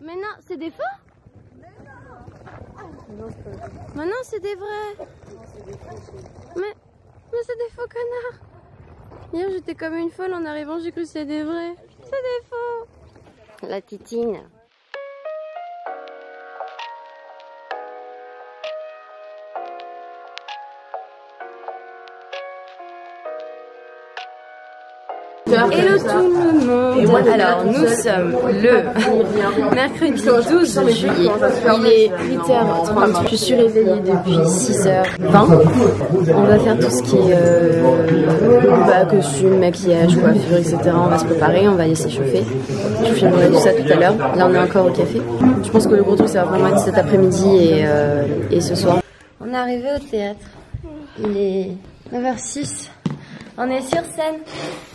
Mais non, c'est des faux? Mais non, c'est des vrais. Mais c'est des faux connards. Hier, j'étais comme une folle en arrivant, j'ai cru que c'était des vrais. C'est des faux. La titine. Hello tout le monde. Alors nous sommes le mercredi 12 juillet, il est 8h30, je suis réveillée depuis 6h20. On va faire tout ce qui est costume, maquillage, coiffure, etc. On va se préparer, on va aller s'échauffer. Je filmerai tout ça tout à l'heure. Là on est encore au café. Je pense que le gros truc ça va vraiment être cet après-midi et ce soir. On est arrivé au théâtre, il est 9h06. On est sur scène.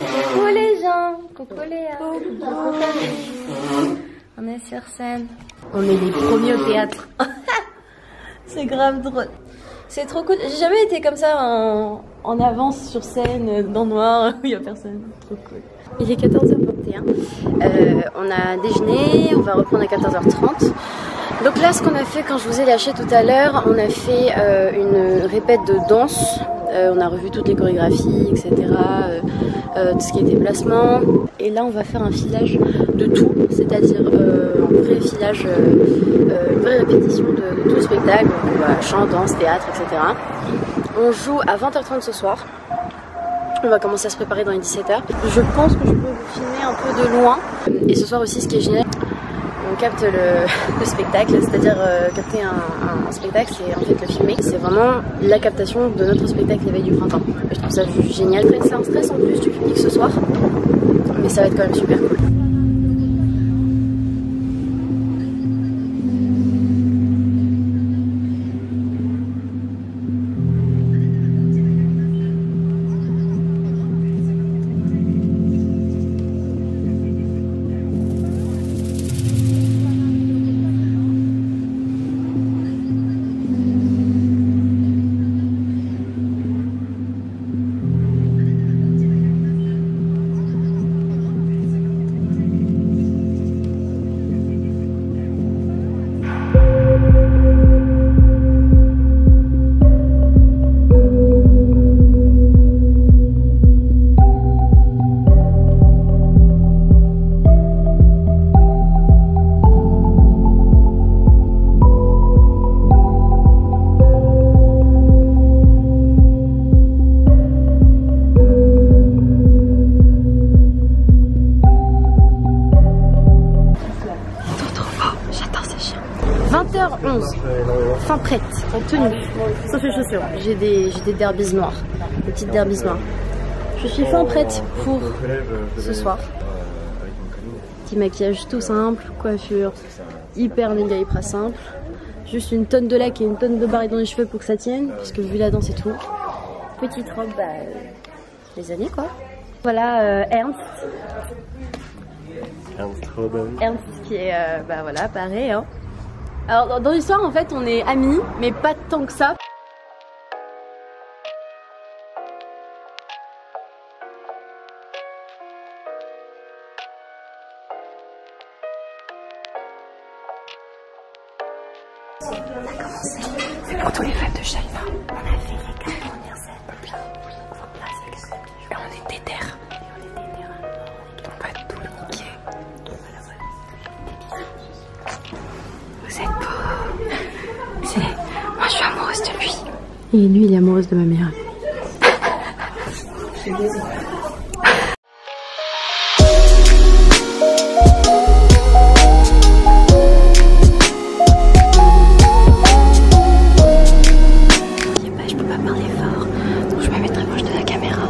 Coucou les gens. Coucou Léa. Coucou Camille. On est sur scène. On est les premiers au théâtre. C'est grave drôle. C'est trop cool. J'ai jamais été comme ça en avance sur scène, dans le noir, où il n'y a personne. Trop cool. Il est 14h21. On a déjeuné. On va reprendre à 14h30. Donc là, ce qu'on a fait quand je vous ai lâché tout à l'heure, on a fait une répète de danse. On a revu toutes les chorégraphies, etc. Tout ce qui était placement. Et là, on va faire un filage de tout, c'est-à-dire un vrai filage, une vraie répétition de tout le spectacle. Donc, voilà, chant, danse, théâtre, etc. On joue à 20h30 ce soir. On va commencer à se préparer dans les 17h. Je pense que je peux vous filmer un peu de loin. Et ce soir aussi, ce qui est génial, on capte le spectacle, c'est-à-dire capter un spectacle, c'est en fait le filmer. C'est vraiment la captation de notre spectacle l'éveil du printemps. Et je trouve ça génial. C'est un stress en plus du public ce soir, mais ça va être quand même super cool. Fin prête, en tenue, sauf les chaussures. J'ai des derbies noires, des petites derbies noires. Je suis fin prête pour ce soir. Petit maquillage tout simple, coiffure hyper méga hyper simple. Juste une tonne de lac et une tonne de barres dans les cheveux pour que ça tienne, puisque vu la danse et tout. Petite robe, les années quoi. Voilà Ernst. Ernst qui est, voilà, pareil hein. Alors dans l'histoire en fait on est amis mais pas tant que ça. Ça a commencé, c'est pour tous les fans de Shaima. On a fait les 4 premières scènes. Et on est déter. On va tout niquer. Vous êtes beau. Moi je suis amoureuse de lui. Et lui il est amoureuse de ma mère. Je peux pas parler fort, donc je me mets très proche de la caméra.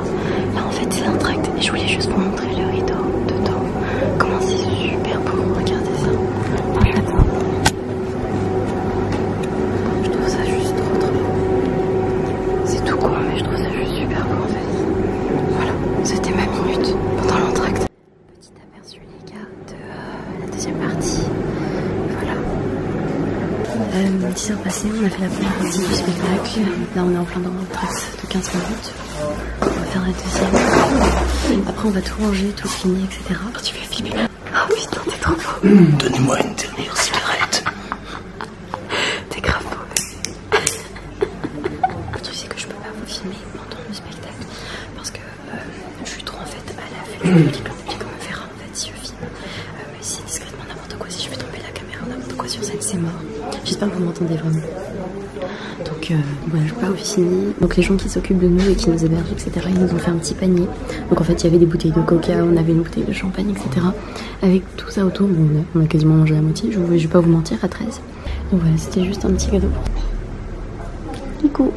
Là en fait c'est l'entracte et je voulais juste vous montrer le rideau dedans. Comment c'est super beau, regardez ça. Je trouve ça juste trop beau. C'est tout quoi, mais je trouve ça juste super beau en fait. Voilà, c'était ma minute pendant l'entracte. Petit aperçu les gars de la deuxième partie. Voilà. 10h passées, on a fait la première partie du spectacle. Là on est en plein dans l'entracte de 15 minutes. On va faire la deuxième. Après on va tout ranger, tout cleaner, etc. Tu vas filmer. Oh Oh putain, t'es trop beau. Donnez-moi une dernière cigarette. T'es grave beau. Tu sais que je peux pas vous filmer pendant le spectacle parce que je suis trop en fait à l'affût du public. Le public me verra en fait si je filme. Mais si c'est discrètement n'importe quoi, si je fais tomber la caméra n'importe quoi sur scène, c'est mort. J'espère que vous m'entendez vraiment. Donc voilà, je pars au Vicini. Donc les gens qui s'occupent de nous et qui nous hébergent, etc., ils nous ont fait un petit panier. Donc en fait il y avait des bouteilles de coca, on avait une bouteille de champagne, etc. Avec tout ça autour, on a quasiment mangé la moitié, je vais pas vous mentir, à 13. Donc voilà, c'était juste un petit cadeau. Du coup,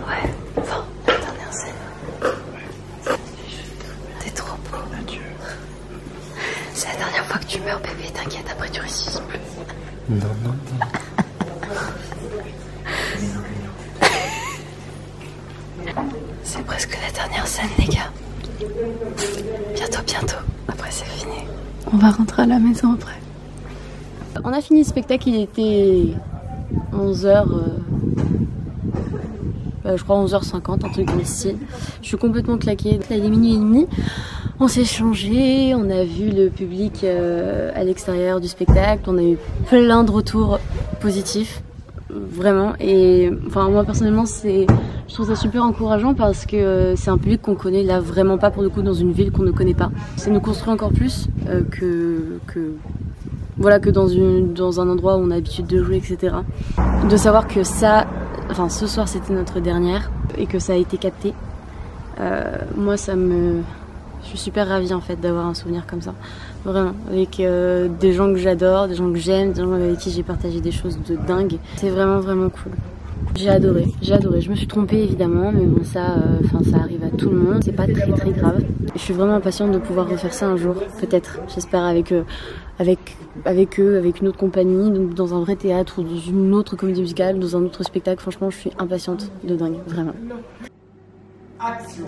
ouais, enfin, la dernière scène. T'es trop beau. Adieu. C'est la dernière fois que tu meurs, bébé, t'inquiète, après tu ressuscites plus. Non, non, non. C'est presque la dernière scène, les gars. Bientôt. Après, c'est fini. On va rentrer à la maison après. On a fini le spectacle, il était 11h. Je crois 11h50, un truc dans le style. Je suis complètement claquée. Il est minuit et demi. On s'est changé, on a vu le public à l'extérieur du spectacle. On a eu plein de retours positifs. Vraiment. Et enfin, moi personnellement, je trouve ça super encourageant parce que c'est un public qu'on connaît là vraiment pas pour le coup dans une ville qu'on ne connaît pas. Ça nous construit encore plus que dans un endroit où on a l'habitude de jouer, etc. De savoir que ce soir c'était notre dernière et que ça a été capté. Moi je suis super ravie en fait d'avoir un souvenir comme ça. Vraiment, avec des gens que j'adore, des gens que j'aime, des gens avec qui j'ai partagé des choses de dingue. C'est vraiment cool. J'ai adoré. Je me suis trompée évidemment, mais bon ça arrive à tout le monde. C'est pas très grave. Je suis vraiment impatiente de pouvoir refaire ça un jour, peut-être. J'espère avec eux, avec une autre compagnie, donc dans un vrai théâtre ou dans une autre comédie musicale, dans un autre spectacle. Franchement, je suis impatiente de dingue, vraiment. Action.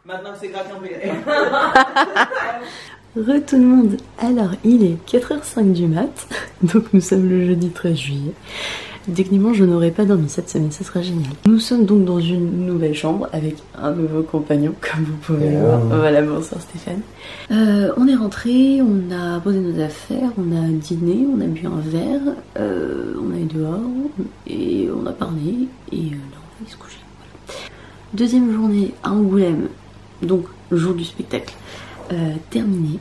Maintenant que c'est gratuit, on peut y aller. Tout le monde, alors il est 4h05 du mat, donc nous sommes le jeudi 13 juillet. Techniquement je n'aurais pas dormi cette semaine, ça sera génial. Nous sommes donc dans une nouvelle chambre avec un nouveau compagnon, comme vous pouvez le voir. Voilà, bonsoir Stéphane. On est rentré, on a posé nos affaires, on a dîné, on a bu un verre, on est dehors et on a parlé et là on va aller se coucher. Voilà. Deuxième journée à Angoulême, donc le jour du spectacle, terminé.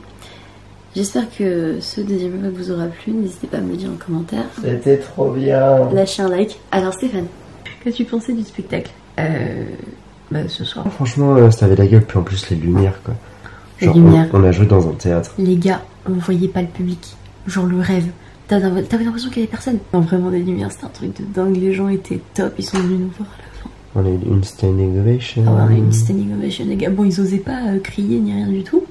J'espère que ce deuxième vlog vous aura plu, n'hésitez pas à me le dire en commentaire. C'était trop bien. Lâchez un like. Alors Stéphane, qu'as-tu pensé du spectacle ce soir? Franchement, ça avait la gueule, puis en plus les lumières quoi. Genre, les lumières. On a joué dans un théâtre. Les gars, on voyait pas le public. Genre le rêve. T'avais l'impression qu'il y avait personne. Non, vraiment des lumières, c'était un truc de dingue. Les gens étaient top, ils sont venus nous voir à la fin. On a eu une standing ovation. Ah ouais, on a eu une standing ovation, les gars. Bon, ils osaient pas crier ni rien du tout.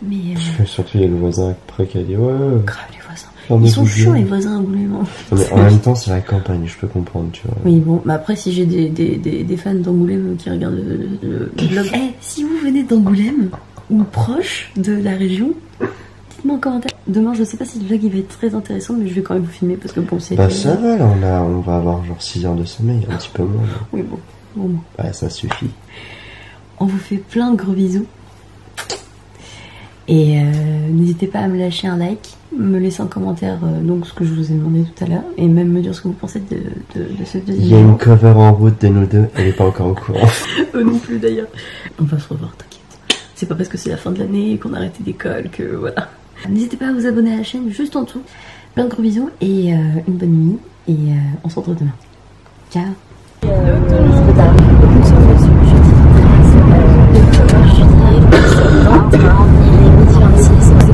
Mais surtout il y a le voisin après qui a dit ouais. Grave les voisins. Ils sont chiants les voisins Angoulême. Mais en même temps c'est la campagne, je peux comprendre tu vois. Oui bon, mais après si j'ai des fans d'Angoulême qui regardent le vlog. Si vous venez d'Angoulême ou proche de la région, dites-moi en commentaire. Demain je sais pas si le vlog il va être très intéressant, mais je vais quand même vous filmer parce que bon c'est... Bah ça va là, on va avoir genre 6 heures de sommeil, un petit peu moins. Oui bon. Bah ça suffit. On vous fait plein de gros bisous. Et n'hésitez pas à me lâcher un like, me laisser en commentaire donc ce que je vous ai demandé tout à l'heure, et même me dire ce que vous pensez de ce deuxième. Il y a une cover en route de nous deux, elle est pas encore au courant. Eux non plus d'ailleurs. On va se revoir, t'inquiète. C'est pas parce que c'est la fin de l'année et qu'on a arrêté d'école que voilà. N'hésitez pas à vous abonner à la chaîne juste en dessous. Plein de gros bisous et une bonne nuit. Et on se retrouve demain. Ciao. C'est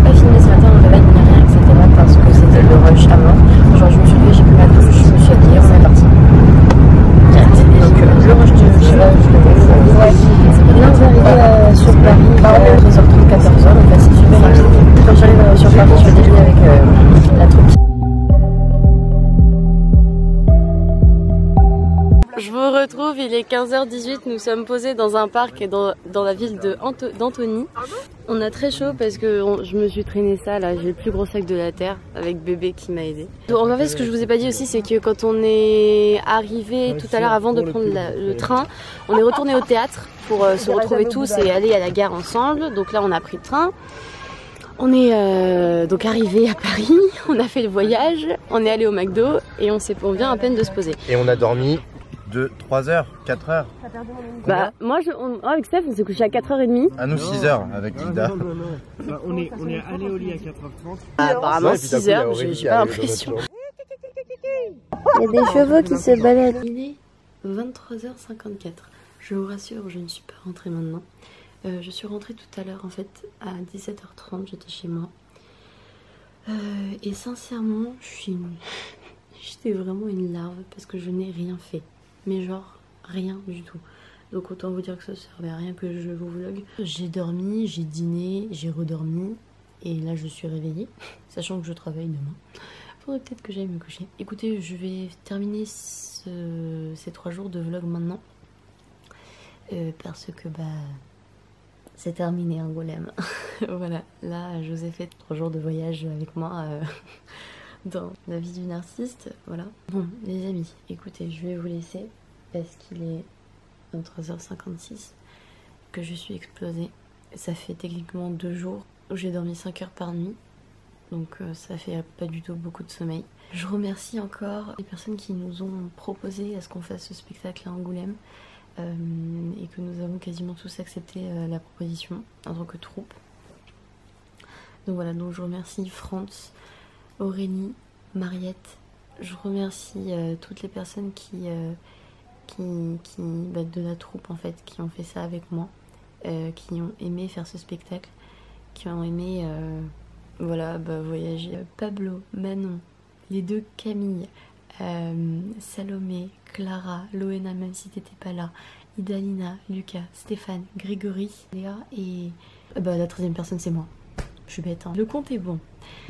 pas filmé ce matin, on réveille, il n'y a rien, etc. parce que c'était le rush à mort. Genre je me suis levée, j'ai pris ma douche, je me suis habillée, on est parti. Donc le rush de là on va arriver sur Paris à 13h30, 14h, donc là c'est super rapide. Quand j'arrive sur Paris, je vais déjeuner avec la troupe. Je vous retrouve, il est 15h18, nous sommes posés dans un parc dans la ville d'Antony. On a très chaud parce que je me suis traîné ça là, j'ai le plus gros sac de la terre avec bébé qui m'a aidé. Donc en fait ce que je vous ai pas dit aussi c'est que quand on est arrivé tout à l'heure avant de prendre le train, on est retourné au théâtre pour se retrouver tous et aller à la gare ensemble. Donc là on a pris le train. On est donc arrivé à Paris, on a fait le voyage, on est allé au McDo et on vient à peine de se poser. Et on a dormi de 3 heures, 4 heures. Bah moi avec Steph on s'est couché à 4h30. À nous 6 heures avec Hilda. Non. Bah, on est allé au lit à 4h30. Apparemment 6h, j'ai pas l'impression. Il y a des chevaux qui se baladent. Il est 23h54. Je vous rassure, je ne suis pas rentrée maintenant. Je suis rentrée tout à l'heure en fait à 17h30, j'étais chez moi. Et sincèrement, j'étais vraiment une larve parce que je n'ai rien fait. Mais genre rien du tout. Donc autant vous dire que ça servait à rien que je vous vlog. J'ai dormi, j'ai dîné, j'ai redormi. Et là je suis réveillée, sachant que je travaille demain. Faudrait peut-être que j'aille me coucher. Écoutez, je vais terminer ces 3 jours de vlog maintenant. Parce que bah c'est terminé Angoulême. Voilà, là je vous ai fait 3 jours de voyage avec moi dans la vie d'une artiste. Voilà. Bon les amis, écoutez, je vais vous laisser parce qu'il est 23h56 que je suis explosée. Ça fait techniquement 2 jours où j'ai dormi 5 heures par nuit. Donc ça fait pas du tout beaucoup de sommeil. Je remercie encore les personnes qui nous ont proposé à ce qu'on fasse ce spectacle à Angoulême. Et que nous avons quasiment tous accepté la proposition en tant que troupe. Donc voilà, donc je remercie France, Aurélie, Mariette. Je remercie toutes les personnes de la troupe en fait, qui ont fait ça avec moi, qui ont aimé faire ce spectacle, qui ont aimé voilà, voyager. Pablo, Manon, les 2 Camille, Salomé, Clara, Loena, même si t'étais pas là, Idalina, Lucas, Stéphane, Grégory, Léa et la 13e personne c'est moi. Je suis bête hein. Le compte est bon.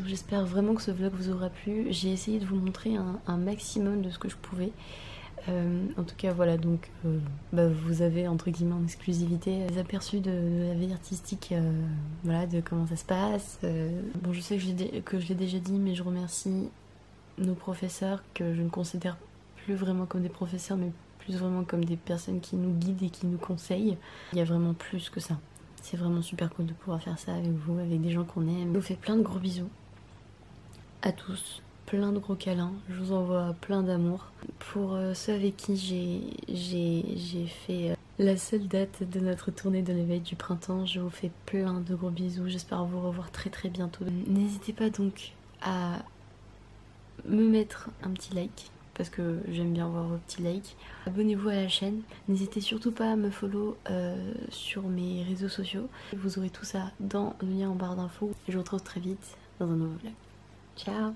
J'espère vraiment que ce vlog vous aura plu. J'ai essayé de vous montrer un maximum de ce que je pouvais. En tout cas voilà, donc vous avez entre guillemets en exclusivité des aperçus de la vie artistique, voilà, de comment ça se passe. Bon, je sais que je l'ai déjà dit, mais je remercie nos professeurs que je ne considère plus vraiment comme des professeurs mais plus vraiment comme des personnes qui nous guident et qui nous conseillent. Il y a vraiment plus que ça. C'est vraiment super cool de pouvoir faire ça avec vous, avec des gens qu'on aime. Je vous fais plein de gros bisous à tous, plein de gros câlins, je vous envoie plein d'amour. Pour ceux avec qui j'ai fait la seule date de notre tournée de l'éveil du printemps, je vous fais plein de gros bisous, j'espère vous revoir très très bientôt. N'hésitez pas donc à me mettre un petit like parce que j'aime bien voir vos petits likes. Abonnez-vous à la chaîne, n'hésitez surtout pas à me follow sur mes réseaux sociaux. Vous aurez tout ça dans le lien en barre d'infos. Je vous retrouve très vite dans un nouveau vlog. Ciao.